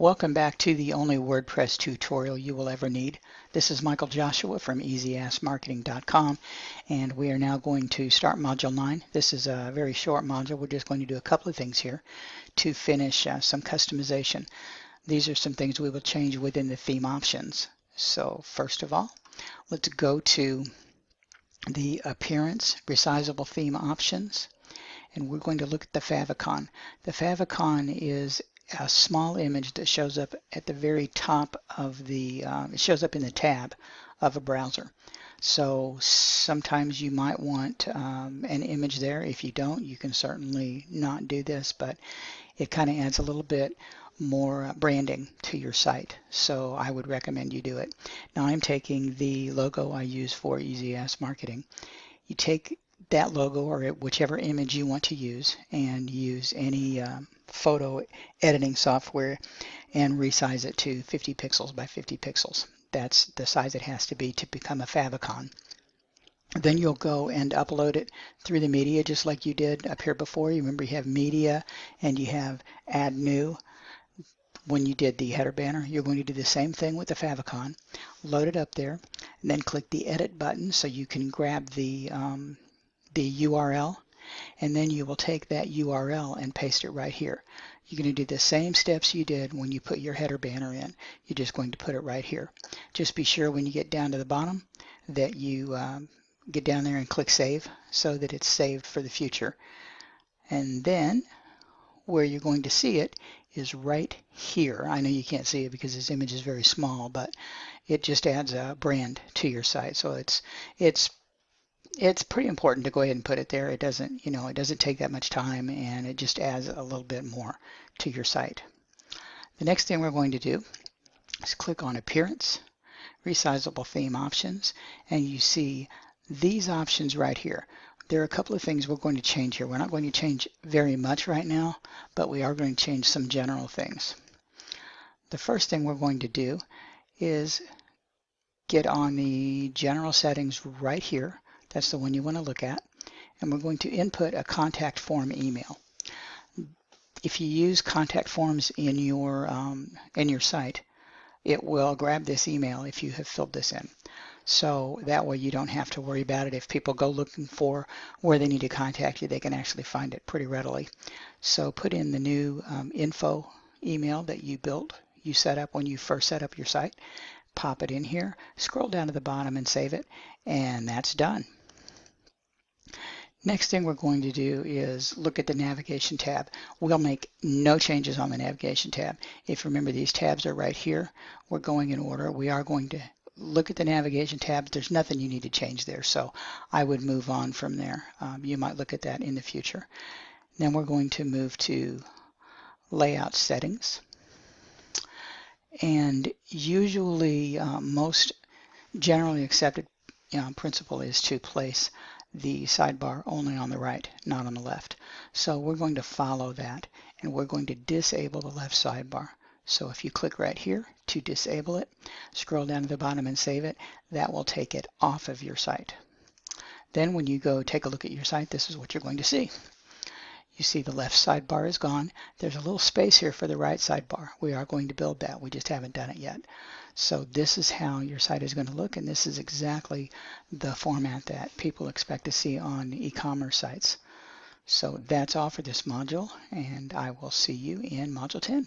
Welcome back to the only WordPress tutorial you will ever need. This is Michael Joshua from EasyAskMarketing.com, and we are now going to start Module 9. This is a very short module. We're just going to do a couple of things here to finish some customization. These are some things we will change within the theme options. So first of all, let's go to the Appearance Resizable Theme Options, and we're going to look at the Favicon. The Favicon is a small image that shows up at the very top of the, it shows up in the tab of a browser. So sometimes you might want an image there. If you don't, you can certainly not do this, but it kind of adds a little bit more branding to your site. So I would recommend you do it. Now I'm taking the logo I use for Easy Ask Marketing. You take that logo or whichever image you want to use and use any photo editing software and resize it to 50 pixels by 50 pixels. That's the size it has to be to become a favicon. Then you'll go and upload it through the media just like you did up here before. You remember you have media and you have add new. When you did the header banner, you're going to do the same thing with the favicon. Load it up there and then click the edit button so you can grab the URL, and then you will take that URL and paste it right here. You're going to do the same steps you did when you put your header banner in. You're just going to put it right here. Just be sure when you get down to the bottom that you get down there and click save so that it's saved for the future. And then where you're going to see it is right here. I know you can't see it because this image is very small, but it just adds a brand to your site. So it's pretty important to go ahead and put it there. It doesn't, it doesn't take that much time, and it just adds a little bit more to your site. The next thing we're going to do is click on Appearance, Resizable Theme Options, and you see these options right here. There are a couple of things we're going to change here. We're not going to change very much right now, but we are going to change some general things. The first thing we're going to do is get on the general settings right here. That's the one you want to look at. And we're going to input a contact form email. If you use contact forms in your site, it will grab this email if you have filled this in. So that way you don't have to worry about it. If people go looking for where they need to contact you, they can actually find it pretty readily. So put in the new info email that you set up when you first set up your site. Pop it in here, scroll down to the bottom and save it, and that's done. Next thing we're going to do is look at the navigation tab. We'll make no changes on the navigation tab. If you remember, these tabs are right here. We're going in order. We are going to look at the navigation tab. There's nothing you need to change there, so I would move on from there. You might look at that in the future. Then we're going to move to layout settings. And usually most generally accepted principle is to place the sidebar only on the right, not on the left. So we're going to follow that, and we're going to disable the left sidebar. So if you click right here to disable it, scroll down to the bottom and save it, that will take it off of your site. Then when you go take a look at your site, this is what you're going to see. You see the left sidebar is gone. There's a little space here for the right sidebar. We are going to build that. We just haven't done it yet. So this is how your site is going to look, and this is exactly the format that people expect to see on e-commerce sites. So that's all for this module, and I will see you in Module 10.